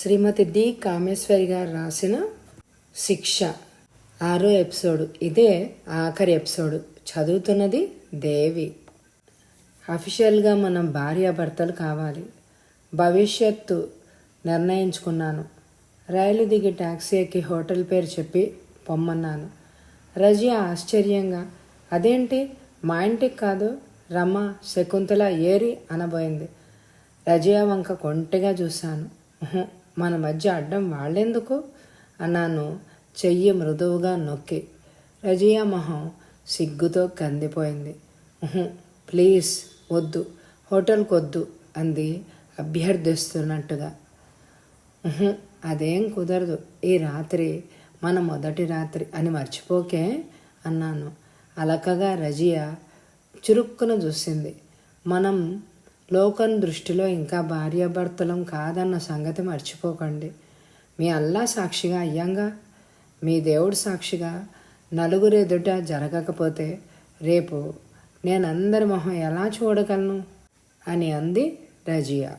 శ్రీమతి D Kameshwari గారు రాసిన శిక్ష 6వ ఎపిసోడ్. ఇదే ఆఖరి ఎపిసోడ్. చదువుతున్నది దేవి. అఫీషియల్గా మనం భార్యాభర్తలు కావాలి. భవిష్యత్తు నిర్ణయించుకున్నాను. రైలు దిగి టాక్సీ ఎక్కి హోటల్ పేరు చెప్పి పొమ్మన్నాను. రజియా ఆశ్చర్యంగా, అదేంటి మా ఇంటికి కాదు, రమ శకుంతల ఏరి అనబోయింది. రజియా వంక కొంటెగా చూశాను. మన మధ్య అడ్డం వాళ్ళెందుకు అన్నాను చెయ్యి మృదువుగా నొక్కి. రజియా మొహం సిగ్గుతో కందిపోయింది. ప్లీజ్ వద్దు, హోటల్కి వద్దు అంది అభ్యర్థిస్తున్నట్టుగా. అదేం కుదరదు, ఈ రాత్రి మన మొదటి రాత్రి అని మర్చిపోకే అన్నాను. అలకగా రజియా చురుక్కున చూసింది. మనం లోకం దృష్టిలో ఇంకా భార్యాభర్తలం కాదన్న సంగతి మర్చిపోకండి. మీ అల్లా సాక్షిగా అయ్యాంగా, మీ దేవుడు సాక్షిగా నలుగురు ఎదుట జరగకపోతే రేపు నేనందరి మొహం ఎలా చూడగలను అని అంది రజియా.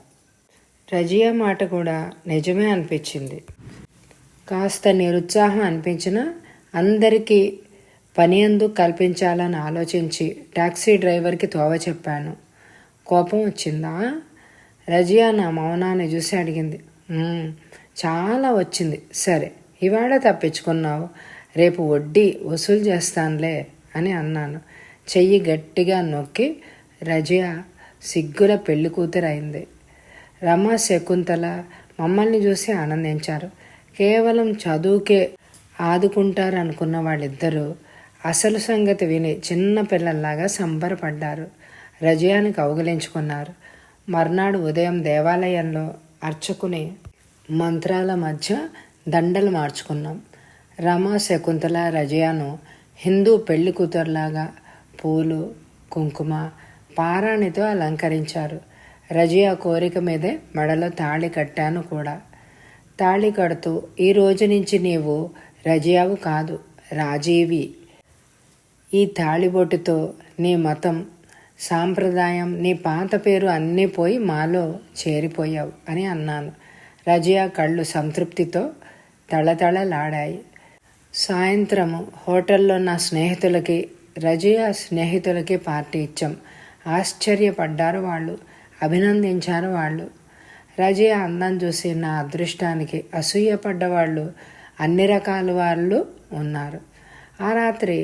రజియా మాట కూడా నిజమే అనిపించింది. కాస్త నిరుత్సాహం అనిపించినా అందరికీ పని ఎందుకు కల్పించాలని ఆలోచించి టాక్సీ డ్రైవర్కి తోవ చెప్పాను. కోపం వచ్చిందా? రజియా నా మౌనాన్ని చూసి అడిగింది. చాలా వచ్చింది. సరే, ఇవాళ తప్పించుకున్నావు, రేపు వడ్డీ వసూలు చేస్తానులే అని అన్నాను. చెయ్యి గట్టిగా నొక్కి రజియా సిగ్గుల పెళ్లి కూతురు అయింది. రమ శకుంతల మమ్మల్ని చూసి ఆనందించారు. కేవలం చదువుకే ఆదుకుంటారనుకున్న వాళ్ళిద్దరూ అసలు సంగతి విని చిన్న పిల్లల్లాగా సంబరపడ్డారు. రజియాని కౌగిలించుకున్నారు. మర్నాడు ఉదయం దేవాలయంలో అర్చకుని మంత్రాల మధ్య దండలు మార్చుకున్నాం. రమ శకుంతల రజియాను హిందూ పెళ్లి కూతురులాగా పూలు, కుంకుమ, పారాణితో అలంకరించారు. రజియా కోరిక మీదే మెడలో తాళి కట్టాను కూడా. తాళి కడుతూ, ఈ రోజు నుంచి నీవు రజియావు కాదు, రాజీవి. ఈ తాళిబొట్టుతో నీ మతం, సాంప్రదాయం, నీ పాత పేరు అన్నీ పోయి మాలో చేరిపోయావు అని అన్నాను. రజియా కళ్ళు సంతృప్తితో తళతళలాడాయి. సాయంత్రము హోటల్లో నా స్నేహితులకి, రజియా స్నేహితులకి పార్టీ ఇచ్చాం. ఆశ్చర్యపడ్డారు వాళ్ళు, అభినందించారు వాళ్ళు. రజియా అందం చూసి నా అదృష్టానికి అసూయపడ్డవాళ్ళు అన్ని రకాల వాళ్ళు ఉన్నారు. ఆ రాత్రి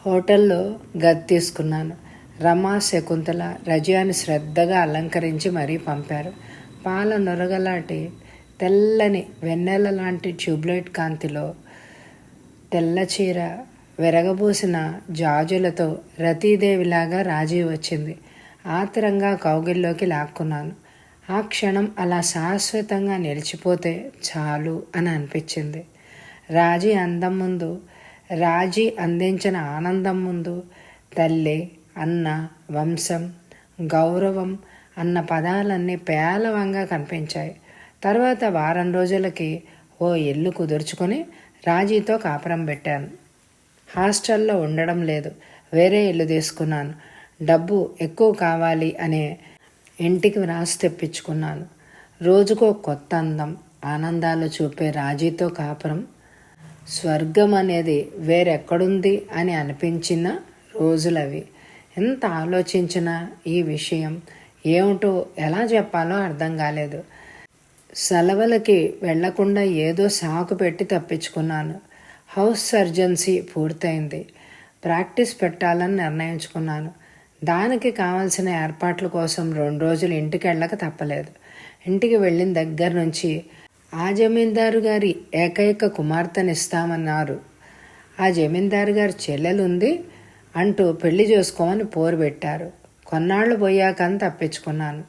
హోటల్లో గది తీసుకున్నాను. రమ శకుంతల రజియాని శ్రద్ధగా అలంకరించి మరీ పంపారు. పాల నొరగలాంటి తెల్లని వెన్నెల లాంటి ట్యూబ్లైట్ కాంతిలో తెల్ల చీర, విరగబూసిన జాజులతో రతీదేవిలాగా రాజీ వచ్చింది. ఆత్రంగా కౌగిల్లోకి లాక్కున్నాను. ఆ క్షణం అలా శాశ్వతంగా నిలిచిపోతే చాలు అని అనిపించింది. రాజీ అందం ముందు, రాజీ అందించిన ఆనందం ముందు తల్లి, అన్న, వంశం, గౌరవం అన్న పదాలన్నీ పేలవంగా కనిపించాయి. తర్వాత వారం రోజులకి ఓ ఇల్లు కుదుర్చుకొని రాజీతో కాపురం పెట్టాను. హాస్టల్లో ఉండడం లేదు, వేరే ఇల్లు తీసుకున్నాను. డబ్బు ఎక్కువ కావాలి అనే ఇంటికి వ్రాసి తెప్పించుకున్నాను. రోజుకో కొత్త అందం, ఆనందాలు చూపే రాజీతో కాపురం స్వర్గం అనేది వేరెక్కడుంది అని అనిపించిన రోజులవి. ఎంత ఆలోచించినా ఈ విషయం ఏమిటో ఎలా చెప్పాలో అర్థం కాలేదు. సెలవులకి వెళ్లకుండా ఏదో సాకు పెట్టి తప్పించుకున్నాను. హౌస్ సర్జన్సీ పూర్తయింది. ప్రాక్టీస్ పెట్టాలని నిర్ణయించుకున్నాను. దానికి కావాల్సిన ఏర్పాట్ల కోసం 2 రోజులు ఇంటికి వెళ్ళక తప్పలేదు. ఇంటికి వెళ్ళిన దగ్గర నుంచి ఆ జమీందారు గారి ఏకైక కుమార్తెనిస్తామన్నారు. ఆ జమీందారు గారి చెల్లెలుంది అంటూ పెళ్లి చేసుకోమని పోరు పెట్టారు. కొన్నాళ్ళు పోయాకని తప్పించుకున్నాను.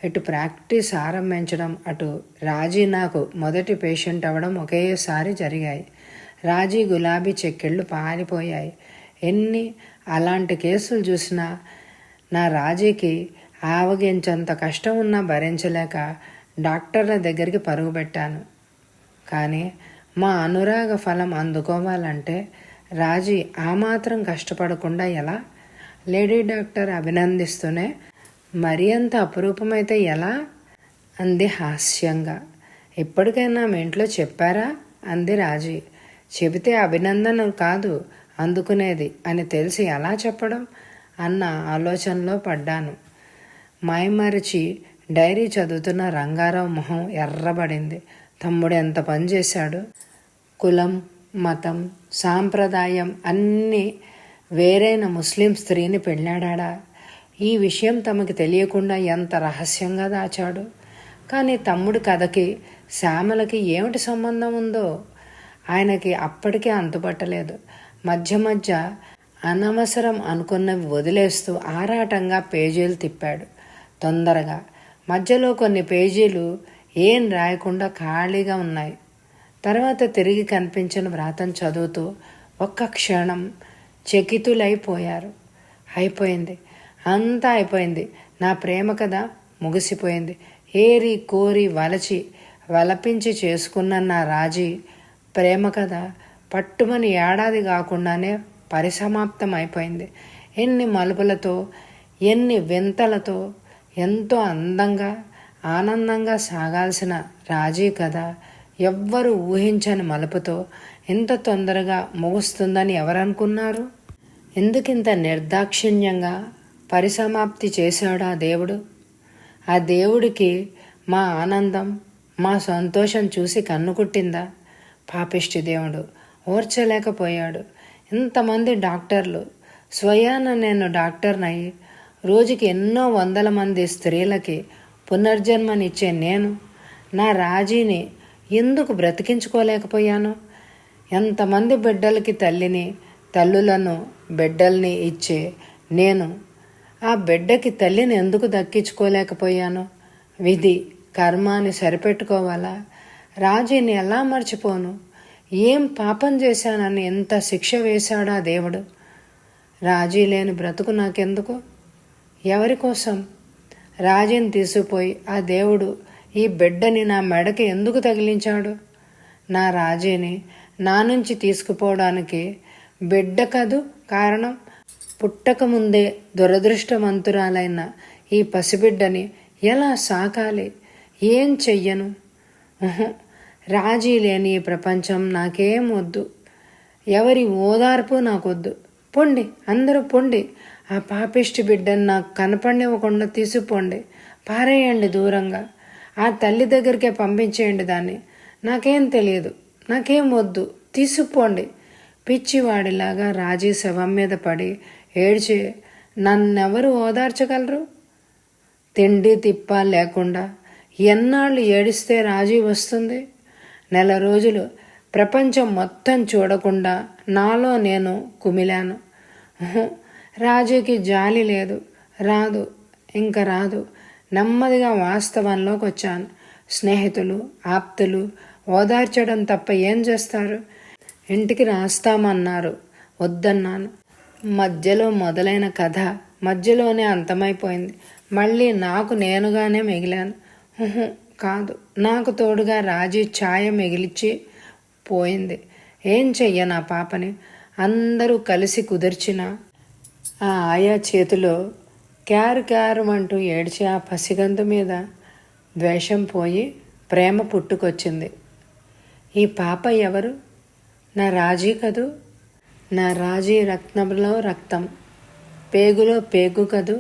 ఇటు ప్రాక్టీస్ ఆరంభించడం, అటు రాజీ నాకు మొదటి పేషెంట్ అవ్వడం ఒకేసారి జరిగాయి. రాజీ గులాబీ చెక్కిళ్ళు పారిపోయాయి. ఎన్ని అలాంటి కేసులు చూసినా నా రాజీకి ఆవగించంత కష్టం ఉన్నా భరించలేక డాక్టర్ల దగ్గరికి పరుగు పెట్టాను. కానీ మా అనురాగ ఫలం అందుకోవాలంటే రాజీ ఆ మాత్రం కష్టపడకుండా ఎలా? లేడీ డాక్టర్ అభినందిస్తూనే, మరీ అంత అపురూపమైతే ఎలా అంది హాస్యంగా. ఇప్పటికైనా మీ ఇంట్లో చెప్పారా అంది రాజీ. చెబితే అభినందనలు కాదు అందుకునేది అని తెలిసి ఎలా చెప్పడం అన్న ఆలోచనలో పడ్డాను. మైమరిచి డైరీ చదువుతున్న రంగారావు మొహం ఎర్రబడింది. తమ్ముడు ఎంత పని చేశాడు. కులం, మతం, సాంప్రదాయం అన్నీ వేరైన ముస్లిం స్త్రీని పెళ్ళాడా? ఈ విషయం తమకి తెలియకుండా ఎంత రహస్యంగా దాచాడు. కానీ తమ్ముడి కథకి శ్యామలకి ఏమిటి సంబంధం ఉందో ఆయనకి అప్పటికే అంతుపట్టలేదు. మధ్య మధ్య అనవసరం అనుకున్నవి వదిలేస్తూ ఆరాటంగా పేజీలు తిప్పాడు తొందరగా. మధ్యలో కొన్ని పేజీలు ఏం రాయకుండా ఖాళీగా ఉన్నాయి. తర్వాత తిరిగి కనిపించిన వ్రాతను చదువుతూ ఒక్క క్షణం చకితులైపోయారు. అయిపోయింది, అంతా అయిపోయింది. నా ప్రేమ కథ ముగిసిపోయింది. ఏరి కోరి వలపించి చేసుకున్న నా రాజీ ప్రేమ కథ పట్టుమని ఏడాది కాకుండానే పరిసమాప్తం అయిపోయింది. ఎన్ని మలుపులతో, ఎన్ని వింతలతో, ఎంతో అందంగా ఆనందంగా సాగాల్సిన రాజీ కథ ఎవ్వరూ ఊహించని మలుపుతో ఇంత తొందరగా ముగుస్తుందని ఎవరనుకున్నారు? ఎందుకింత నిర్దాక్షిణ్యంగా పరిసమాప్తి చేశాడు ఆ దేవుడు? ఆ దేవుడికి మా ఆనందం, మా సంతోషం చూసి కన్నుకుట్టిందా? పాపిష్టి దేవుడు ఓర్చలేకపోయాడు. ఇంతమంది డాక్టర్లు, స్వయాన నేను డాక్టర్నయ్యి రోజుకి ఎన్నో వందల మంది స్త్రీలకి పునర్జన్మనిచ్చే నేను నా రాజీని ఎందుకు బ్రతికించుకోలేకపోయాను? ఎంతమంది బిడ్డలకి తల్లులను బిడ్డల్ని ఇచ్చే నేను ఆ బిడ్డకి తల్లిని ఎందుకు దక్కించుకోలేకపోయాను? విధి కర్మాన్ని సరిపెట్టుకోవాలా? రాజీని ఎలా మర్చిపోను? ఏం పాపం చేశానని ఎంత శిక్ష వేశాడా దేవుడు? రాజీ లేని బ్రతుకు నాకెందుకు? ఎవరి కోసం? రాజీని తీసుకుపోయి ఆ దేవుడు ఈ బిడ్డని నా మెడకి ఎందుకు తగిలించాడు? నా రాజీని నా నుంచి తీసుకుపోవడానికి బిడ్డ కదూ కారణం. పుట్టకముందే దురదృష్టవంతురాలైన ఈ పసిబిడ్డని ఎలా సాకాలి? ఏం చెయ్యను? రాజీ లేని ఈ ప్రపంచం నాకేం వద్దు. ఎవరి ఓదార్పు నాకొద్దు. పొండి, అందరూ పొండి. ఆ పాపిష్టి బిడ్డను నాకు కనపడినివ్వకుండా తీసుకుపోండి. పారేయండి దూరంగా. ఆ తల్లి దగ్గరికే పంపించేయండి దాన్ని. నాకేం తెలియదు, నాకేం వద్దు, తీసుకుపోండి. పిచ్చివాడిలాగా రాజీ శవం మీద పడి ఏడ్చి నన్నెవరు ఓదార్చగలరు? తిండి తిప్ప లేకుండా ఎన్నాళ్ళు ఏడిస్తే రాజీ వస్తుంది? నెల రోజులు ప్రపంచం మొత్తం చూడకుండా నాలో నేను కుమిలాను. రాజీకి జాలి లేదు, రాదు, ఇంక రాదు. నెమ్మదిగా వాస్తవంలోకి వచ్చాను. స్నేహితులు, ఆప్తులు ఓదార్చడం తప్ప ఏం చేస్తారు? ఇంటికి రాస్తామన్నారు, వద్దన్నాను. మధ్యలో మొదలైన కథ మధ్యలోనే అంతమైపోయింది. మళ్ళీ నాకు నేనుగానే మిగిలాను. కాదు, నాకు తోడుగా రాజీ ఛాయ మిగిలిచి పోయింది. ఏం చెయ్యను ఆ పాపని? అందరూ కలిసి కుదిర్చిన ఆ ఆయా చేతిలో క్యారు అంటూ ఏడ్చి ఆ పసిగందు మీద ద్వేషం పోయి ప్రేమ పుట్టుకొచ్చింది. ఈ పాప ఎవరు? నా రాజీ కదూ. నా రాజీ రక్తంలో రక్తం, పేగులో పేగు కదూ.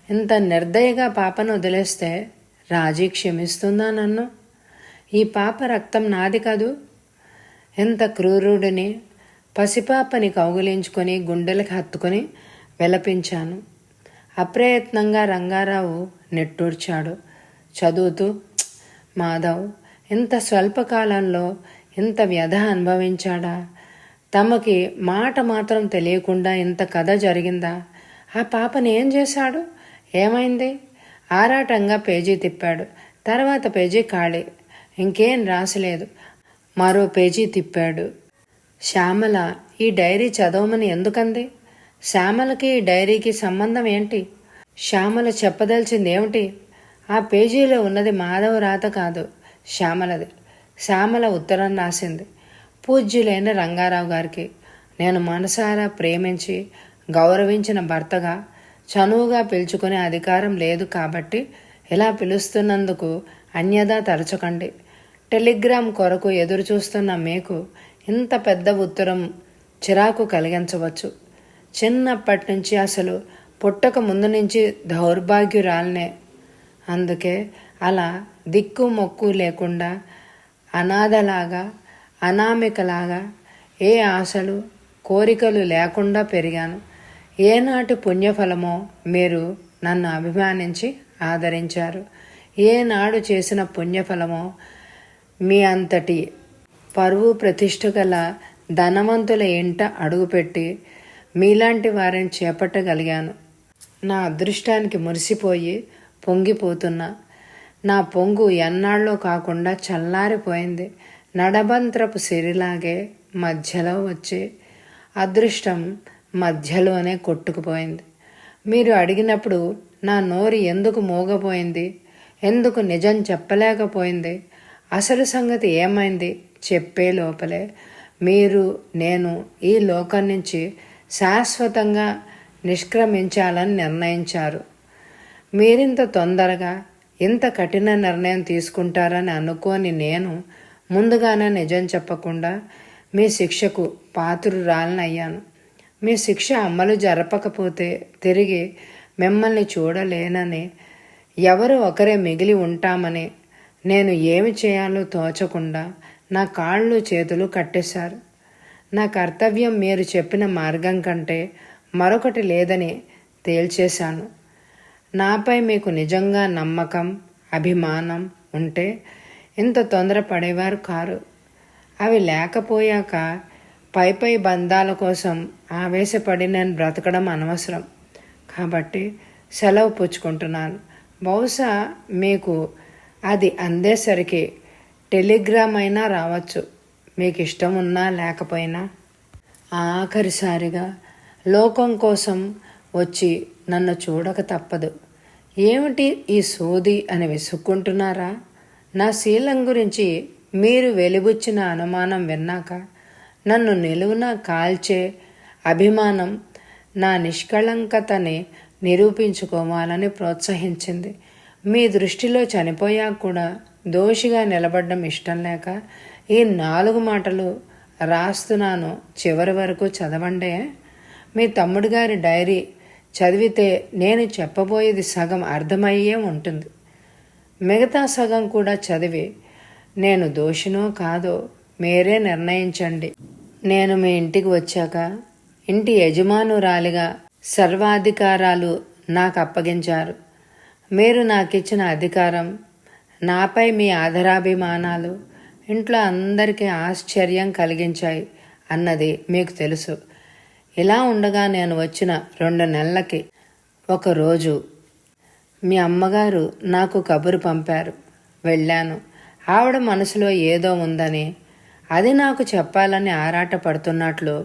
ఇంత నిర్దయగా పాపను వదిలేస్తే రాజీ క్షమిస్తుందా నన్ను? ఈ పాప రక్తం నాది కదూ. ఎంత క్రూరుడిని! పసిపాపని కౌగులించుకొని గుండెలకు హత్తుకొని విలపించాను. అప్రయత్నంగా రంగారావు నిట్టూర్చాడు. చదువుతూ, మాధవ్ ఇంత స్వల్పకాలంలో ఇంత వ్యధ అనుభవించాడా? తమకి మాట మాత్రం తెలియకుండా ఇంత కథ జరిగిందా? ఆ పాపని ఏం చేశాడు? ఏమైంది? ఆరాటంగా పేజీ తిప్పాడు. తర్వాత పేజీ ఖాళీ, ఇంకేం రాసలేదు. మరో పేజీ తిప్పాడు. శ్యామల ఈ డైరీ చదవమని ఎందుకంది? శ్యామలకి ఈ డైరీకి సంబంధం ఏంటి? శ్యామల చెప్పదలిచింది ఏమిటి? ఆ పేజీలో ఉన్నది మాధవ రాత కాదు, శ్యామలది. శ్యామల ఉత్తరం రాసింది పూజ్యులైన రంగారావు గారికి. నేను మనసారా ప్రేమించి గౌరవించిన భర్తగా చనువుగా పిలుచుకునే అధికారం లేదు కాబట్టి ఇలా పిలుస్తున్నందుకు అన్యదా తలచకండి. టెలిగ్రామ్ కొరకు ఎదురు చూస్తున్న మీకు ఇంత పెద్ద ఉత్తరం చిరాకు కలిగించవచ్చు. చిన్నప్పటి నుంచి అసలు పుట్టక ముందు నుంచి దౌర్భాగ్యురాలనే. అందుకే అలా దిక్కు మొక్కు లేకుండా అనాథలాగా అనామికలాగా ఏ ఆశలు కోరికలు లేకుండా పెరిగాను. ఏనాటి పుణ్యఫలమో మీరు నన్ను అభిమానించి ఆదరించారు. ఏనాడు చేసిన పుణ్యఫలమో మీ అంతటి పరువు ప్రతిష్ఠ గల ధనవంతుల ఇంట అడుగుపెట్టి మీలాంటి వారిని చేపట్టగలిగాను. నా అదృష్టానికి మురిసిపోయి పొంగిపోతున్నా. నా పొంగు ఎన్నాళ్ళో కాకుండా చల్లారిపోయింది. నడబంత్రపు సిరిలాగే మధ్యలో వచ్చి అదృష్టం మధ్యలోనే కొట్టుకుపోయింది. మీరు అడిగినప్పుడు నా నోరు ఎందుకు మోగపోయింది? ఎందుకు నిజం చెప్పలేకపోయింది? అసలు సంగతి ఏమైంది చెప్పే లోపలే మీరు నేను ఈ లోకం నుంచి శాశ్వతంగా నిష్క్రమించాలని నిర్ణయించారు. మీరింత తొందరగా ఇంత కఠిన నిర్ణయం తీసుకుంటారని అనుకోని నేను ముందుగానే నిజం చెప్పకుండా మీ శిక్షకు పాత్రురాలనయ్యాను. మీ శిక్ష అమలు జరపకపోతే తిరిగి మిమ్మల్ని చూడలేనని, ఎవరు ఒకరే మిగిలి ఉంటామని నేను ఏమి చేయాలో తోచకుండా నా కాళ్ళు చేతులు కట్టేశారు. నా కర్తవ్యం మీరు చెప్పిన మార్గం కంటే మరొకటి లేదని తేల్చేశాను. నాపై మీకు నిజంగా నమ్మకం, అభిమానం ఉంటే ఇంత తొందరపడేవారు కారు. అవి లేకపోయాక పై బంధాల కోసం ఆవేశపడి నేను బ్రతకడం అనవసరం. కాబట్టి సెలవు పుచ్చుకుంటున్నాను. బహుశా మీకు అది అందేసరికి టెలిగ్రామ్ అయినా రావచ్చు, మీకు ఇష్టం ఉన్నా లేకపోయినా. ఆఖరిసారిగా లోకం కోసం వచ్చి నన్ను చూడక తప్పదు. ఏమిటి ఈ సోది అని విసుక్కుంటున్నారా? నా శీలం గురించి మీరు వెలిబుచ్చిన అనుమానం విన్నాక నన్ను నిలువున కాల్చే అభిమానం నా నిష్కళంకతని నిరూపించుకోవాలని ప్రోత్సహించింది. మీ దృష్టిలో చనిపోయాక కూడా దోషిగా నిలబడడం ఇష్టం లేక ఈ 4 మాటలు రాస్తున్నాను. చివరి వరకు చదవండే. మీ తమ్ముడు గారి డైరీ చదివితే నేను చెప్పబోయేది సగం అర్థమయ్యే ఉంటుంది. మిగతా సగం కూడా చదివి నేను దోషినో కాదో మీరే నిర్ణయించండి. నేను మీ ఇంటికి వచ్చాక ఇంటి యజమానురాలిగా సర్వాధికారాలు నాకు అప్పగించారు. మీరు నాకిచ్చిన అధికారం, నాపై మీ ఆదరాభిమానాలు ఇంట్లో అందరికీ ఆశ్చర్యం కలిగించాయి అన్నది మీకు తెలుసు. ఇలా ఉండగా నేను వచ్చిన 2 నెలలకి ఒకరోజు మీ అమ్మగారు నాకు కబురు పంపారు. వెళ్ళాను. ఆవిడ మనసులో ఏదో ఉందని, అది నాకు చెప్పాలని ఆరాట పడుతున్నట్లు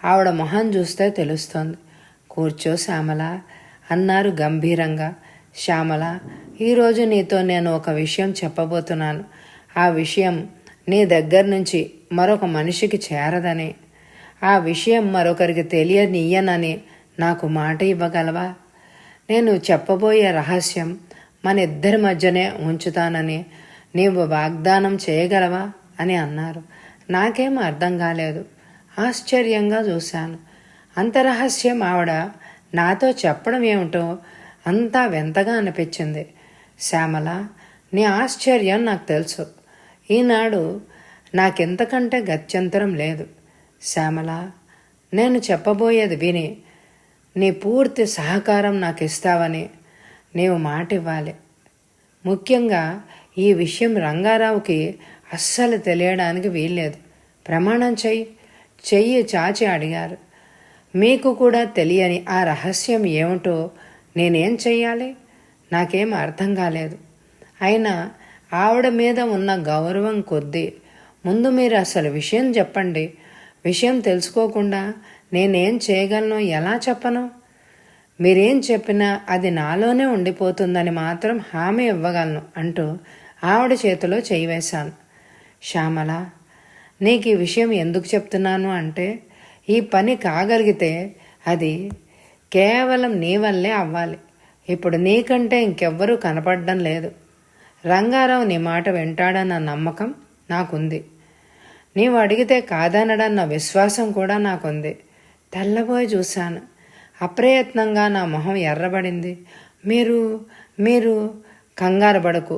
ఆవిడ మొహం చూస్తే తెలుస్తోంది. కూర్చో శ్యామల అన్నారు గంభీరంగా. శ్యామల, ఈరోజు నీతో నేను ఒక విషయం చెప్పబోతున్నాను. ఆ విషయం నీ దగ్గర నుంచి మరొక మనిషికి చేరదని, ఆ విషయం మరొకరికి తెలియనియ్యనని నాకు మాట ఇవ్వగలవా? నేను చెప్పబోయే రహస్యం మన ఇద్దరి మధ్యనే ఉంచుతానని నీవు వాగ్దానం చేయగలవా అని అన్నారు. నాకేం అర్థం కాలేదు. ఆశ్చర్యంగా చూశాను. అంత రహస్యం ఆవిడ నాతో చెప్పడం ఏమిటో అంతా వింతగా అనిపించింది. శ్యామల, నీ ఆశ్చర్యం నాకు తెలుసు. ఈనాడు నాకెంతకంటే గత్యంతరం లేదు. శ్యామల, నేను చెప్పబోయేది విని నీ పూర్తి సహకారం నాకు ఇస్తావని నీవు మాట ఇవ్వాలి. ముఖ్యంగా ఈ విషయం రంగారావుకి అస్సలు తెలియడానికి వీల్లేదు. ప్రమాణం చెయ్యి చాచి అడిగారు. మీకు కూడా తెలియని ఆ రహస్యం ఏమిటో నేనేం చెయ్యాలి? నాకేం అర్థం కాలేదు. అయినా ఆవిడ మీద ఉన్న గౌరవం కొద్దీ ముందు మీరు అసలు విషయం చెప్పండి. విషయం తెలుసుకోకుండా నేనేం చేయగలను, ఎలా చెప్పను? మీరేం చెప్పినా అది నాలోనే ఉండిపోతుందని మాత్రం హామీ ఇవ్వగలను అంటూ ఆవిడ చేతిలో చేయి వేశాను. శ్యామల, నీకు ఈ విషయం ఎందుకు చెప్తున్నాను అంటే, ఈ పని కాగలిగితే అది కేవలం నీ వల్లే అవ్వాలి. ఇప్పుడు నీకంటే ఇంకెవ్వరూ కనపడడం లేదు. రంగారావు నీ మాట వింటాడన్న నమ్మకం నాకుంది. నీవు అడిగితే కాదనడన్న విశ్వాసం కూడా నాకుంది. తెల్లబోయి చూశాను. అప్రయత్నంగా నా మొహం ఎర్రబడింది. మీరు మీరు కంగారు పడకు.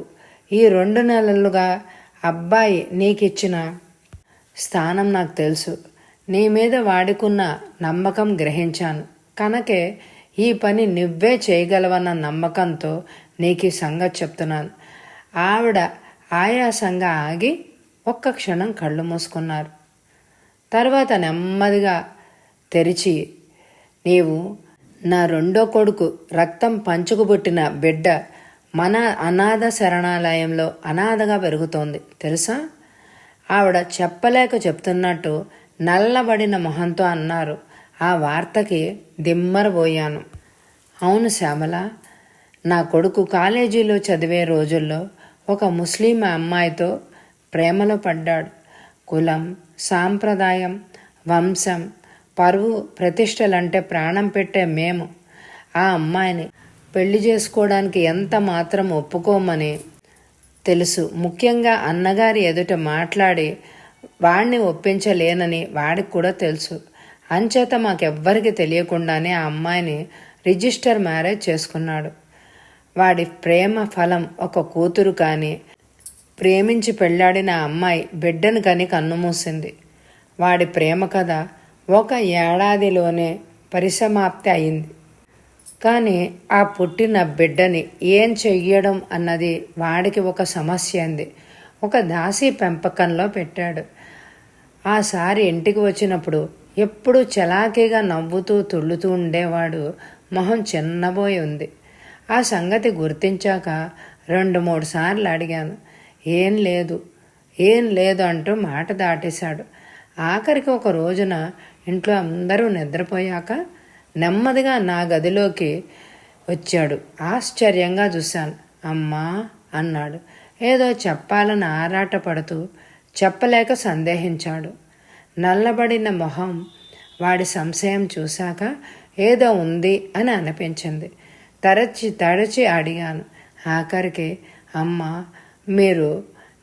ఈ 2 నెలలుగా అబ్బాయి నీకిచ్చిన స్థానం నాకు తెలుసు. నీ మీద వాడుకున్న నమ్మకం గ్రహించాను. కనుకే ఈ పని నువ్వే చేయగలవన్న నమ్మకంతో నీకు ఈ సంగతి చెప్తున్నాను. ఆవిడ ఆయాసంగా ఆగి ఒక్క క్షణం కళ్ళు మూసుకున్నారు. తర్వాత నెమ్మదిగా తెరిచి, నీవు నా 2వ కొడుకు రక్తం పంచుకుబుట్టిన బిడ్డ మన అనాథ శరణాలయంలో అనాథగా పెరుగుతోంది తెలుసా? ఆవిడ చెప్పలేక చెప్తున్నట్టు నల్లబడిన మొహంతో అన్నారు. ఆ వార్తకి దిమ్మరబోయాను. అవును శ్యామల, నా కొడుకు కాలేజీలో చదివే రోజుల్లో ఒక ముస్లిం అమ్మాయితో ప్రేమలో పడ్డాడు. కులం, సాంప్రదాయం, వంశం, పరువు, ప్రతిష్టలంటే ప్రాణం పెట్టే మేము ఆ అమ్మాయిని పెళ్లి చేసుకోవడానికి ఎంత మాత్రం ఒప్పుకోమని తెలుసు. ముఖ్యంగా అన్నగారి ఎదుట మాట్లాడి వాడిని ఒప్పించలేనని వాడికి కూడా తెలుసు. అంచేత మాకెవ్వరికి తెలియకుండానే ఆ అమ్మాయిని రిజిస్టర్ మ్యారేజ్ చేసుకున్నాడు. వాడి ప్రేమ ఫలం ఒక కూతురు. కానీ ప్రేమించి పెళ్ళాడిన అమ్మాయి బిడ్డను కని కన్నుమూసింది. వాడి ప్రేమ కథ 1 ఏడాదిలోనే పరిసమాప్తి అయింది. కానీ ఆ పుట్టిన బిడ్డని ఏం చెయ్యడం అన్నది వాడికి ఒక సమస్య అంది. ఒక దాసి పెంపకంలో పెట్టాడు. ఆసారి ఇంటికి వచ్చినప్పుడు ఎప్పుడూ చలాకీగా నవ్వుతూ తుళ్ళుతూ ఉండేవాడు. మొహం చిన్నబోయి ఉంది. ఆ సంగతి గుర్తించాక 2-3 సార్లు అడిగాను. ఏం లేదు అంటూ మాట దాటేశాడు. ఆఖరికి ఒక రోజున ఇంట్లో అందరూ నిద్రపోయాక నెమ్మదిగా నా గదిలోకి వచ్చాడు. ఆశ్చర్యంగా చూశాను. అమ్మా అన్నాడు. ఏదో చెప్పాలని ఆరాటపడుతూ చెప్పలేక సందేహించాడు. నల్లబడిన మొహం వాడి సంశయం చూశాక ఏదో ఉంది అని అనిపించింది. తరచి అడిగాను. ఆఖరికి అమ్మ, మీరు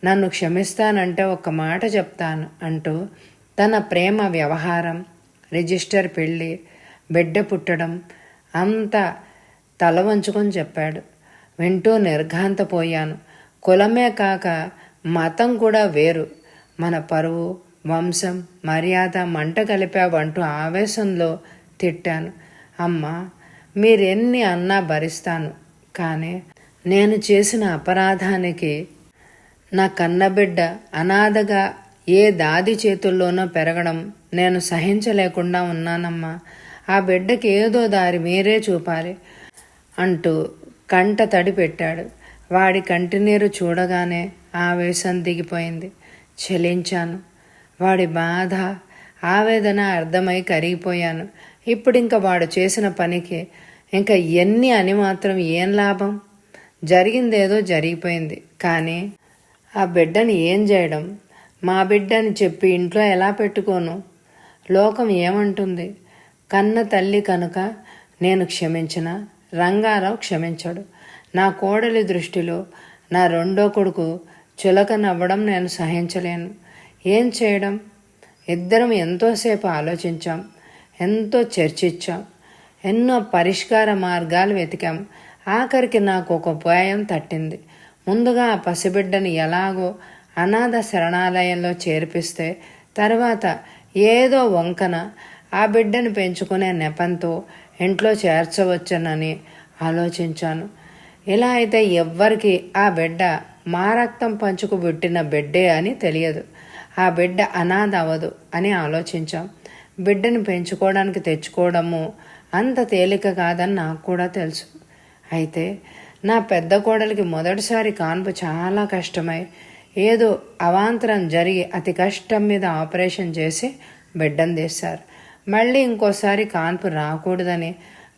నన్ను క్షమిస్తానంటే ఒక్క మాట చెప్తాను అంటూ తన ప్రేమ వ్యవహారం, రిజిస్టర్ పెళ్ళి, బిడ్డ పుట్టడం అంతా తల వంచుకొని చెప్పాడు. వింటూ నిర్ఘాంతపోయాను. కులమే కాక మతం కూడా వేరు. మన పరువు, వంశం, మర్యాద మంట కలిపావంటూ ఆవేశంలో తిట్టాను. అమ్మ, మీరెన్ని అన్నా భరిస్తాను. కానీ నేను చేసిన అపరాధానికి నా కన్నబిడ్డ అనాథగా ఏ దాది చేతుల్లోనో పెరగడం నేను సహించలేకుండా ఉన్నానమ్మా. ఆ బిడ్డకి ఏదో దారి మీరే చూపాలి అంటూ కంట తడి పెట్టాడు. వాడి కంటినీరు చూడగానే ఆవేశం దిగిపోయింది. చలించాను. వాడి బాధ, ఆవేదన అర్థమై కరిగిపోయాను. ఇప్పుడింక వాడు చేసిన పనికి ఇంకా ఎన్ని అని మాత్రం ఏం లాభం? జరిగిందేదో జరిగిపోయింది. కానీ ఆ బిడ్డని ఏం చేయడం? మా బిడ్డని చెప్పి ఇంట్లో ఎలా పెట్టుకోను? లోకం ఏమంటుంది? కన్న తల్లి కనుక నేను క్షమించినా రంగారావు క్షమించడు. నా కోడలి దృష్టిలో నా 2వ కొడుకు చులకనవ్వడం నేను సహించలేను. ఏం చేయడం? ఇద్దరం ఎంతోసేపు ఆలోచించాం, ఎంతో చర్చించాం, ఎన్నో పరిష్కార మార్గాలు వెతికాం. ఆఖరికి నాకు ఒక ఉపాయం తట్టింది. ముందుగా ఆ పసిబిడ్డని ఎలాగో అనాథ శరణాలయంలో చేర్పిస్తే తర్వాత ఏదో వంకన ఆ బిడ్డను పెంచుకునే నెపంతో ఇంట్లో చేర్చవచ్చునని ఆలోచించాను. ఇలా అయితే ఎవ్వరికి ఆ బిడ్డ మా రక్తం పంచుకు పుట్టిన బిడ్డే అని తెలియదు. ఆ బిడ్డ అనాథ అవ్వదు అని ఆలోచించాం. బిడ్డను పెంచుకోవడానికి తెచ్చుకోవడము అంత తేలిక కాదని నాకు కూడా తెలుసు. అయితే నా పెద్ద కోడలికి మొదటిసారి కాన్పు చాలా కష్టమై ఏదో అవాంతరం జరిగి అతి కష్టం మీద ఆపరేషన్ చేసి బిడ్డను తీశారు. మళ్ళీ ఇంకోసారి కాన్పు రాకూడదని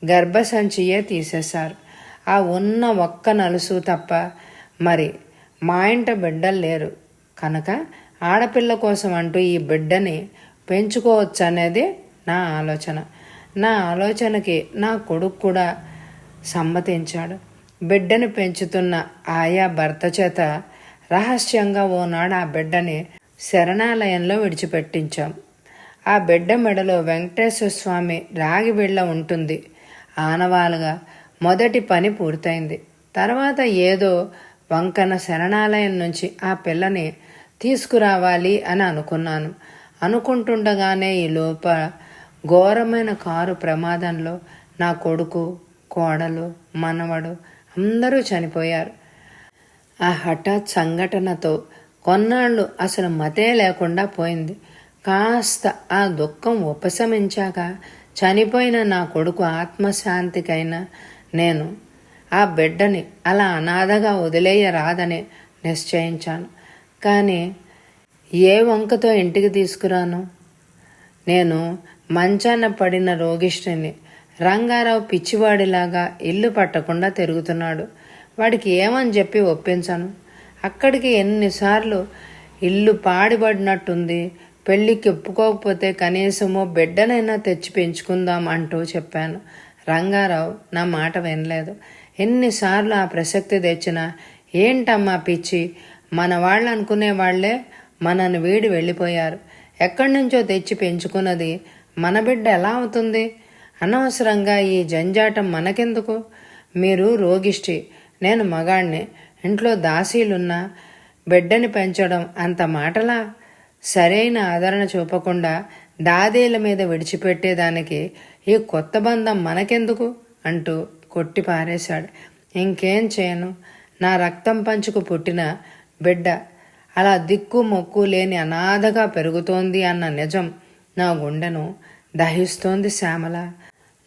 గర్భసంచియే తీసేశారు. ఆ ఉన్న ఒక్క నలుసు తప్ప మరి మా ఇంట బిడ్డలు లేరు కనుక ఆడపిల్ల కోసం అంటూ ఈ బిడ్డని పెంచుకోవచ్చు అనేది నా ఆలోచన. నా ఆలోచనకి నా కొడుకు కూడా సమ్మతించాడు. బిడ్డను పెంచుతున్న ఆయా భర్త చేత రహస్యంగా ఓనాడు ఆ బిడ్డని శరణాలయంలో విడిచిపెట్టించాం. ఆ బిడ్డ మెడలో వెంకటేశ్వర స్వామి రాగి బిళ్ళ ఉంటుంది. ఆనవాలుగా మొదటి పని పూర్తయింది. తర్వాత ఏదో వంకన శరణాలయం నుంచి ఆ పిల్లని తీసుకురావాలి అని అనుకున్నాను. అనుకుంటుండగానే ఈ లోప ఘోరమైన కారు ప్రమాదంలో నా కొడుకు, కోడలు, మనవడు అందరూ చనిపోయారు. ఆ హఠాత్ సంఘటనతో కొన్నాళ్ళు అసలు మతే లేకుండా పోయింది. కాస్త ఆ దుఃఖం ఉపశమించాక చనిపోయిన నా కొడుకు ఆత్మశాంతికైనా నేను ఆ బిడ్డని అలా అనాథగా వదిలేయరాదని నిశ్చయించాను. కానీ ఏ వంకతో ఇంటికి తీసుకురాను? నేను మంచాన పడిన రోగిష్ఠిని. రంగారావు పిచ్చివాడిలాగా ఇల్లు పట్టకుండా తిరుగుతున్నాడు. వాడికి ఏమని చెప్పి ఒప్పించను? అక్కడికి ఎన్నిసార్లు ఇల్లు పాడిపడినట్టుంది, పెళ్ళికి ఒప్పుకోకపోతే కనీసమో బిడ్డనైనా తెచ్చి పెంచుకుందాం అంటూ చెప్పాను. రంగారావు నా మాట వినలేదు. ఎన్నిసార్లు ఆ ప్రసక్తి తెచ్చినా ఏంటమ్మా పిచ్చి, మన వాళ్ళు అనుకునే వాళ్లే మనను వీడి వెళ్ళిపోయారు. ఎక్కడి నుంచో తెచ్చి పెంచుకున్నది మన బిడ్డ ఎలా అవుతుంది? అనవసరంగా ఈ జంజాటం మనకెందుకు? మీరు రోగిష్టి, నేను మగాణ్ణి. ఇంట్లో దాసీలున్నా బిడ్డని పెంచడం అంత మాటలా? సరైన ఆదరణ చూపకుండా దాదీల మీద విడిచిపెట్టేదానికి ఈ కొత్త బంధం మనకెందుకు అంటూ కొట్టి పారేశాడు. ఇంకేం చేయను? నా రక్తం పంచుకు పుట్టిన బిడ్డ అలా దిక్కు మొక్కు లేని అనాథగా పెరుగుతోంది అన్న నిజం నా గుండెను దహిస్తోంది శ్యామల.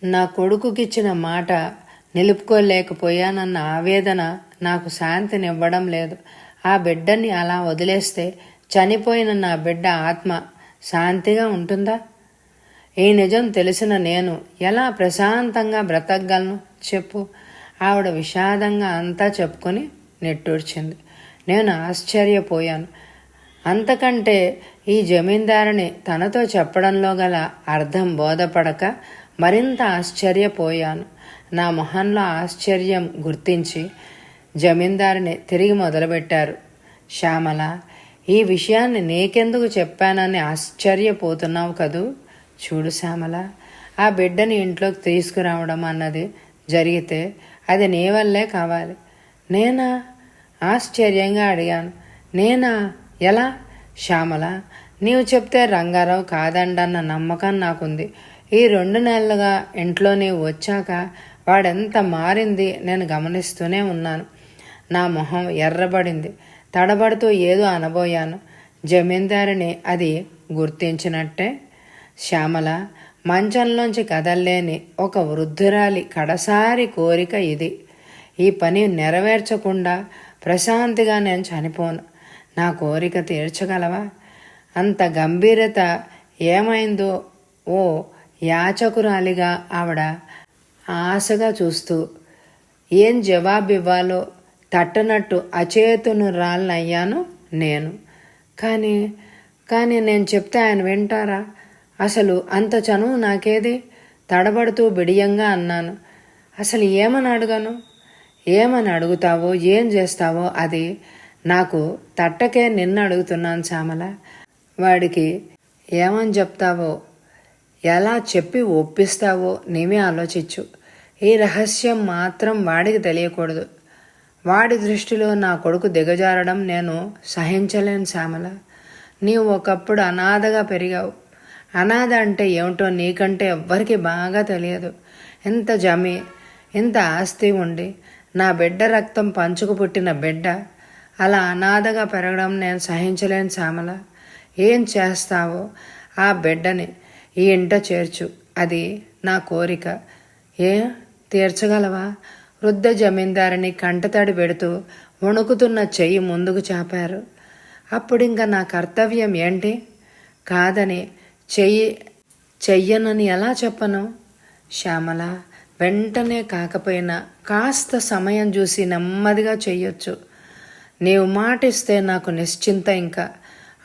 నా కొడుకుకిచ్చిన మాట నిలుపుకోలేకపోయానన్న ఆవేదన నాకు శాంతినివ్వడం లేదు. ఆ బిడ్డని అలా వదిలేస్తే చనిపోయిన నా బిడ్డ ఆత్మ శాంతిగా ఉంటుందా? ఈ నిజం తెలిసిన నేను ఎలా ప్రశాంతంగా బ్రతకగలను చెప్పు? ఆవిడ విషాదంగా అంతా చెప్పుకొని నిట్టూర్చింది. నేను ఆశ్చర్యపోయాను. అంతకంటే ఈ జమీందారుని తనతో చెప్పడంలో గల అర్థం బోధపడక మరింత ఆశ్చర్యపోయాను. నా మొహంలో ఆశ్చర్యం గుర్తించి జమీందారుని తిరిగి మొదలుపెట్టారు. శ్యామల, ఈ విషయాన్ని నీకెందుకు చెప్పానని ఆశ్చర్యపోతున్నావు కదూ? చూడు శ్యామల, ఆ బిడ్డని ఇంట్లోకి తీసుకురావడం అన్నది జరిగితే అది నీ వల్లే కావాలి. నేనా? ఆశ్చర్యంగా అడిగాను. నేనా? ఎలా? శ్యామల, నీవు చెప్తే రంగారావు కాదండన్న నమ్మకం నాకుంది. ఈ 2 నెలలుగా ఇంట్లో నీవు వచ్చాక వాడెంత మారింది నేను గమనిస్తూనే ఉన్నాను. నా మొహం ఎర్రబడింది. తడబడుతూ ఏదో అనబోయాను. జమీందారిని అది గుర్తించినట్టే. శ్యామల, మంచంలోంచి కదల్లేని ఒక వృద్ధురాలి కడసారి కోరిక ఇది. ఈ పని నెరవేర్చకుండా ప్రశాంతిగా నేను చనిపోను. నా కోరిక తీర్చగలవా? అంత గంభీరత ఏమైందో ఓ యాచకురాలిగా ఆవిడ ఆశగా చూస్తూ ఏం జవాబివ్వాలో తట్టనట్టు అచేతనురాలనయ్యాను నేను. కానీ నేను చెప్తే ఆయన వింటారా? అసలు అంత చనువు నాకేది? తడబడుతూ బిడియంగా అన్నాను. అసలు ఏమని అడగను? ఏమని అడుగుతావో ఏం చేస్తావో అది నాకు తట్టకే. నిన్ను అడుగుతున్నాను శ్యామల. వాడికి ఏమని చెప్తావో, ఎలా చెప్పి ఒప్పిస్తావో నీవే ఆలోచించు. ఈ రహస్యం మాత్రం వాడికి తెలియకూడదు. వాడి దృష్టిలో నా కొడుకు దిగజారడం నేను సహించలేను శ్యామల. నీవు ఒకప్పుడు అనాథగా పెరిగావు. అనాథ అంటే ఏమిటో నీకంటే ఎవ్వరికి బాగా తెలియదు. ఎంత జమి, ఎంత ఆస్తి ఉండి నా బిడ్డ రక్తం పంచుకు పుట్టిన బిడ్డ అలా అనాథగా పెరగడం నేను సహించలేను శ్యామల. ఏం చేస్తావో ఆ బిడ్డని ఈ ఇంట చేర్చు, అది నా కోరిక. తీర్చగలవా? వృద్ధ జమీందారిని కంటతడి పెడుతూ వణుకుతున్న చెయ్యి ముందుకు చాపారు. అప్పుడింక నా కర్తవ్యం ఏంటి? కాదని చెయ్యనని ఎలా చెప్పను? శ్యామల, వెంటనే కాకపోయినా కాస్త సమయం చూసి నెమ్మదిగా చెయ్యొచ్చు. నీవు మాటిస్తే నాకు నిశ్చింత ఇంకా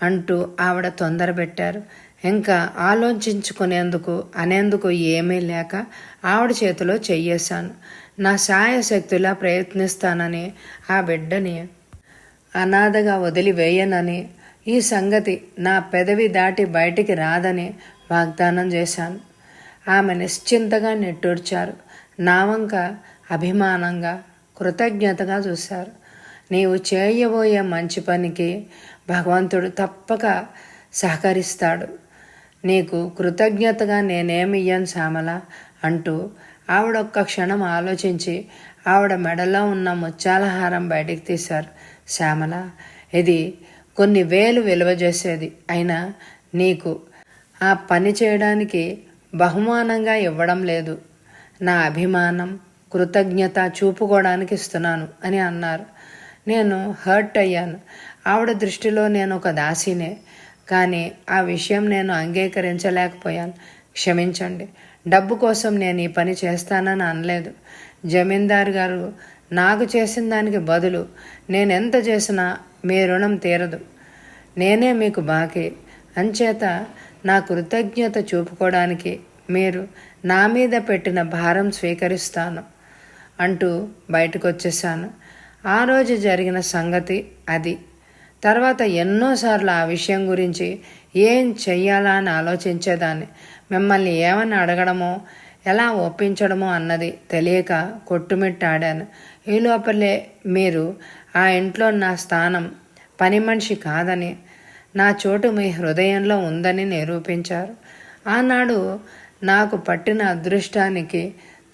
అంటూ ఆవిడ తొందరపెట్టారు. ఇంకా ఆలోచించుకునేందుకు అనేందుకు ఏమీ లేక ఆవిడ చేతిలో చెయ్యేశాను. నా శాయశక్తులా ప్రయత్నిస్తానని ఆ బిడ్డని అనాథగా వదిలివేయనని, ఈ సంగతి నా పెదవి దాటి బయటికి రాదని వాగ్దానం చేశాను. ఆమె నిశ్చింతగా నిట్టూర్చారు. నా వంక అభిమానంగా, కృతజ్ఞతగా చూశారు. నీవు చేయబోయే మంచి పనికి భగవంతుడు తప్పక సహకరిస్తాడు. నీకు కృతజ్ఞతగా నేనేమియ్యను శ్యామల అంటూ ఆవిడొక్క క్షణం ఆలోచించి ఆవిడ మెడలో ఉన్న ముత్యాల హారం బయటికి తీశారు. శ్యామల, ఇది కొన్ని వేలు విలువ చేసేది. అయినా నీకు ఆ పని చేయడానికి బహుమానంగా ఇవ్వడం లేదు, నా అభిమానం, కృతజ్ఞత చూపుకోవడానికి ఇస్తున్నాను అని అన్నారు. నేను హర్ట్ అయ్యాను. ఆవిడ దృష్టిలో నేను ఒక దాసినే. కానీ ఆ విషయం నేను అంగీకరించలేకపోయాను. క్షమించండి. డబ్బు కోసం నేను ఈ పని చేస్తానని అనలేదు. జమీందారు గారు నాకు చేసిన దానికి బదులు నేనెంత చేసినా మీ రుణం తీరదు. నేనే మీకు బాకీ. అంచేత నా కృతజ్ఞత చూపుకోవడానికి మీరు నా మీద పెట్టిన భారం స్వీకరిస్తాను అంటూ బయటకు వచ్చేసాను. ఆ రోజు జరిగిన సంగతి అది. తర్వాత ఎన్నోసార్లు ఆ విషయం గురించి ఏం చెయ్యాలా అని ఆలోచించేదాన్ని. మిమ్మల్ని ఏమని అడగడమో, ఎలా ఒప్పించడమో అన్నది తెలియక కొట్టుమిట్టాడాను. ఈ లోపలే మీరు ఆ ఇంట్లో నా స్థానం పని మనిషి కాదని, నా చోటు మీ హృదయంలో ఉందని నిరూపించారు. ఆనాడు నాకు పట్టిన అదృష్టానికి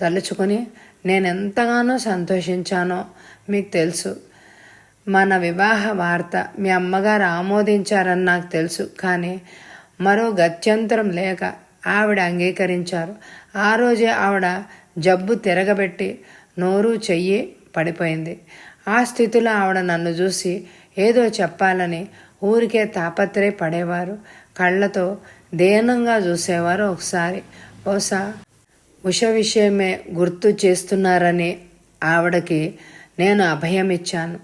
తలుచుకుని నేనెంతగానో సంతోషించానో మీకు తెలుసు. మన వివాహ వార్త మీ అమ్మగారు ఆమోదించారని నాకు తెలుసు. కానీ మరో గత్యంతరం లేక ఆవిడ అంగీకరించారు. ఆ రోజే ఆవిడ జబ్బు తిరగబెట్టి నోరు చెయ్యి పడిపోయింది. ఆ స్థితిలో ఆవిడ నన్ను చూసి ఏదో చెప్పాలని ఊరికే తాపత్రయపడేవారు. కళ్ళతో దీనంగా చూసేవారు. ఒకసారి బహుశా ఉష విషయమే గుర్తు చేస్తున్నారని ఆవిడకి నేను అభయం ఇచ్చాను.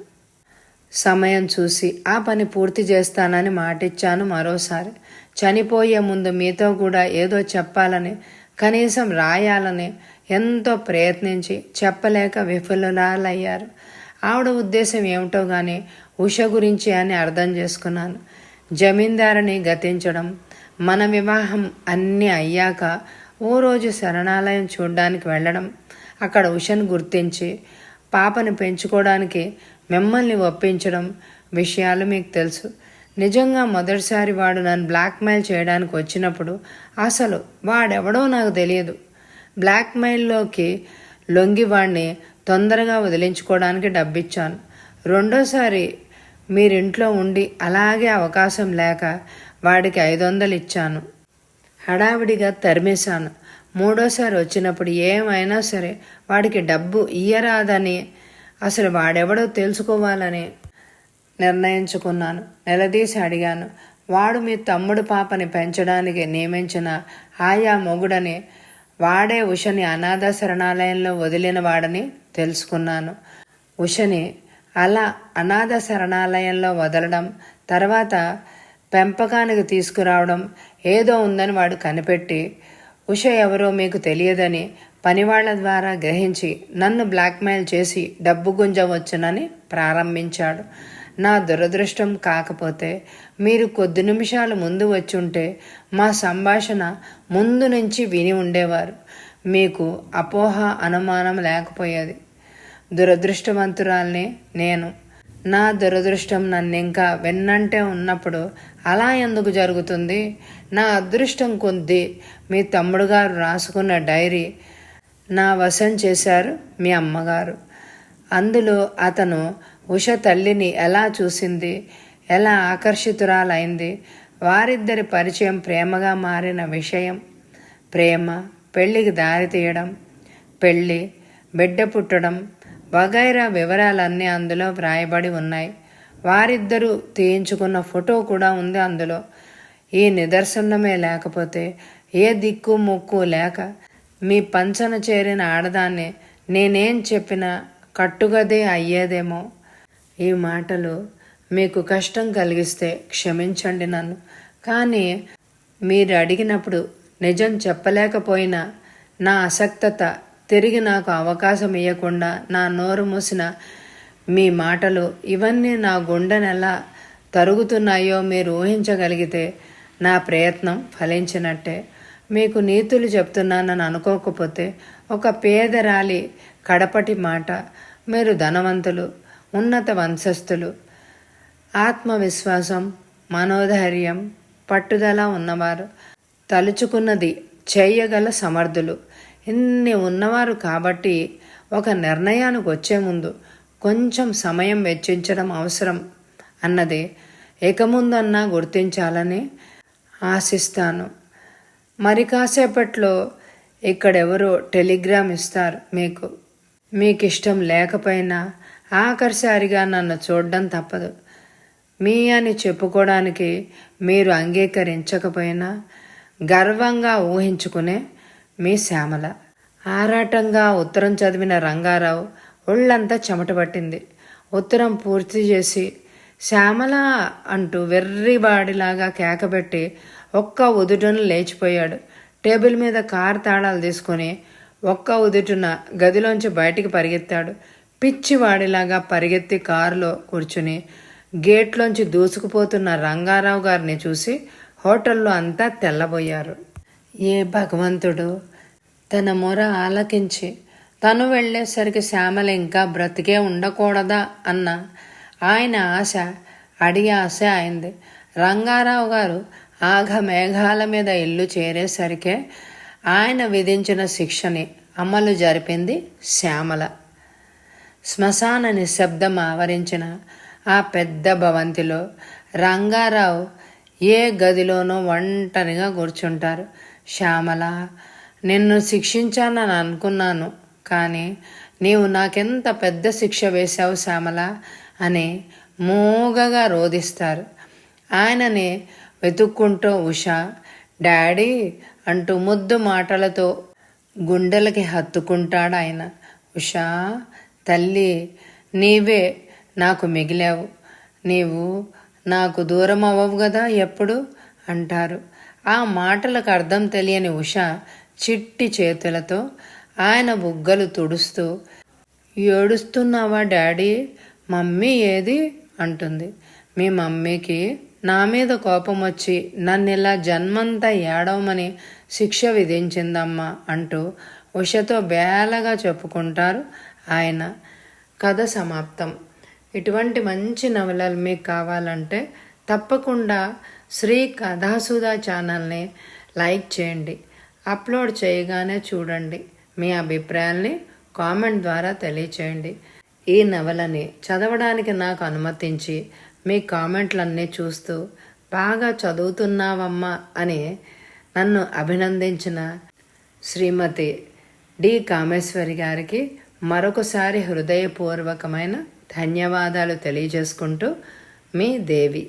సమయం చూసి ఆ పని పూర్తి చేస్తానని మాటిచ్చాను. మరోసారి చనిపోయే ముందు మీతో కూడా ఏదో చెప్పాలని, కనీసం రాయాలని ఎంతో ప్రయత్నించి చెప్పలేక విఫలురాలయ్యారు. ఆవిడ ఉద్దేశం ఏమిటో కానీ ఉష గురించి అని అర్థం చేసుకున్నాను. జమీందారుని గతించడం, మన వివాహం అన్నీ అయ్యాక ఓ రోజు శరణాలయం చూడ్డానికి వెళ్ళడం, అక్కడ ఉషను గుర్తించి పాపను పెంచుకోవడానికి మిమ్మల్ని ఒప్పించడం విషయాలు మీకు తెలుసు. నిజంగా మొదటిసారి వాడు నన్ను బ్లాక్మెయిల్ చేయడానికి వచ్చినప్పుడు అసలు వాడెవడో నాకు తెలియదు. బ్లాక్మెయిల్లోకి లొంగి వాడిని తొందరగా వదిలించుకోవడానికి డబ్బిచ్చాను. రెండోసారి మీరింట్లో ఉండి అలాగే అవకాశం లేక వాడికి 500 ఇచ్చాను. హడావిడిగా తరిమేశాను. మూడోసారి వచ్చినప్పుడు ఏమైనా సరే వాడికి డబ్బు ఇయ్యరాదని, అసలు వాడెవడో తెలుసుకోవాలని నిర్ణయించుకున్నాను. నిలదీసి అడిగాను. వాడు మీ తమ్ముడు పాపని పెంచడానికి నియమించిన ఆయా మొగుడని, వాడే ఉషని అనాథ శరణాలయంలో వదిలిన వాడని తెలుసుకున్నాను. ఉషని అలా అనాథ శరణాలయంలో వదలడం, తర్వాత పెంపకానికి తీసుకురావడం ఏదో ఉందని వాడు కనిపెట్టి, ఉష ఎవరో మీకు తెలియదని పనివాళ్ల ద్వారా గ్రహించి నన్ను బ్లాక్మెయిల్ చేసి డబ్బు గుంజవచ్చునని ప్రారంభించాడు. నా దురదృష్టం కాకపోతే మీరు కొద్ది నిమిషాలు ముందు వచ్చుంటే మా సంభాషణ ముందు నుంచి విని ఉండేవారు. మీకు అపోహ, అనుమానం లేకపోయేది. దురదృష్టవంతురాల్ని నేను. నా దురదృష్టం నన్ను ఇంకా వెన్నంటే ఉన్నప్పుడు అలా ఎందుకు జరుగుతుంది? నా అదృష్టం కొద్దీ మీ తమ్ముడు గారు రాసుకున్న డైరీ నా వశం చేశారు మీ అమ్మగారు. అందులో అతను ఉష తల్లిని ఎలా చూసింది, ఎలా ఆకర్షితురాలైంది, వారిద్దరి పరిచయం ప్రేమగా మారిన విషయం, ప్రేమ పెళ్లికి దారి తీయడం, పెళ్ళి, బిడ్డ పుట్టడం వగైరా వివరాలన్నీ అందులో వ్రాయబడి ఉన్నాయి. వారిద్దరూ తీయించుకున్న ఫోటో కూడా ఉంది అందులో. ఈ నిదర్శనమే లేకపోతే ఏ దిక్కు ముక్కు లేక మీ పంచన చేరిన ఆడదాన్ని నేనేం చెప్పినా కట్టుగదే అయ్యేదేమో. ఈ మాటలు మీకు కష్టం కలిగిస్తే క్షమించండి నన్ను. కానీ మీరు అడిగినప్పుడు నిజం చెప్పలేకపోయినా నా అసక్తత తిరిగి నాకు అవకాశం ఇవ్వకుండా నా నోరు మూసిన మీ మాటలు ఇవన్నీ నా గుండెనెలా తరుగుతున్నాయో మీరు ఊహించగలిగితే నా ప్రయత్నం ఫలించినట్టే. మీకు నీతులు చెప్తున్నానని అనుకోకపోతే ఒక పేదరాలి కడపటి మాట. మీరు ధనవంతులు, ఉన్నత వంశస్థులు, ఆత్మవిశ్వాసం, మనోధైర్యం, పట్టుదల ఉన్నవారు, తలుచుకున్నది చేయగల సమర్థులు, ఇన్ని ఉన్నవారు కాబట్టి ఒక నిర్ణయానికి వచ్చే ముందు కొంచెం సమయం వెచ్చించడం అవసరం అన్నది ఇక ముందన్నా గుర్తించాలని ఆశిస్తాను. మరి కాసేపట్లో ఇక్కడెవరో టెలిగ్రామ్ ఇస్తారు. మీకు ఇష్టం లేకపోయినా ఆఖరిసారిగా నన్ను చూడడం తప్పదు. మీ అని చెప్పుకోవడానికి మీరు అంగీకరించకపోయినా గర్వంగా ఊహించుకునే మీ శ్యామల. ఆరాటంగా ఉత్తరం చదివిన రంగారావు ఒళ్ళంతా చెమటపట్టింది. ఉత్తరం పూర్తి చేసి శ్యామల అంటూ వెర్రిబాడిలాగా కేకబెట్టి ఒక్క ఉదుటున లేచిపోయాడు. టేబుల్ మీద కారు తాళాలు తీసుకుని ఒక్క ఉదుటున గదిలోంచి బయటికి పరిగెత్తాడు. పిచ్చివాడిలాగా పరిగెత్తి కారులో కూర్చుని గేట్లోంచి దూసుకుపోతున్న రంగారావు గారిని చూసి హోటల్లో అంతా తెల్లబోయారు. ఏ భగవంతుడు తన మొర ఆలకించి తను వెళ్ళేసరికి శ్యామల ఇంకా బ్రతికే ఉండకూడదా అన్న ఆయన ఆశ అడిగే ఆశ అయింది. రంగారావు గారు ఆఘమేఘాల మీద ఇల్లు చేరేసరికే ఆయన విధించిన శిక్షని అమలు జరిపింది శ్యామల. శ్మశాన నిశ్శబ్దం ఆవరించిన ఆ పెద్ద భవంతిలో రంగారావు ఏ గదిలోనో ఒంటరిగా కూర్చుంటారు. శ్యామల, నిన్ను శిక్షించానని అనుకున్నాను, కానీ నీవు నాకెంత పెద్ద శిక్ష వేశావు శ్యామల అని మూగగా రోధిస్తారు. ఆయనని వెతుక్కుంటూ ఉషా, డాడీ అంటూ ముద్దు మాటలతో గుండెలకి హత్తుకుంటాడు ఆయన. ఉషా తల్లి, నీవే నాకు మిగిలావు, నీవు నాకు దూరం అవ్వవు కదా ఎప్పుడు అంటారు. ఆ మాటలకు అర్థం తెలియని ఉష చిట్టి చేతులతో ఆయన బుగ్గలు తుడుస్తూ, ఏడుస్తున్నావా డాడీ, మమ్మీ ఏది అంటుంది. మీ మమ్మీకి నా మీద కోపం వచ్చి నన్ను ఇలా జన్మంతా ఏడవమని శిక్ష విధించిందమ్మా అంటూ ఉషతో బేలగా చెప్పుకుంటారు ఆయన. కథ సమాప్తం. ఇటువంటి మంచి నవలలు మీకు కావాలంటే తప్పకుండా శ్రీ కథాసుధా ఛానల్ని లైక్ చేయండి. అప్లోడ్ చేయగానే చూడండి. మీ అభిప్రాయాల్ని కామెంట్ ద్వారా తెలియచేయండి. ఈ నవలని చదవడానికి నాకు అనుమతించి మీ కామెంట్లన్నీ చూస్తూ బాగా చదువుతున్నావమ్మా అని నన్ను అభినందించిన శ్రీమతి డి కామేశ్వరి గారికి మరొకసారి హృదయపూర్వకమైన ధన్యవాదాలు తెలియజేసుకుంటూ మీ దేవి.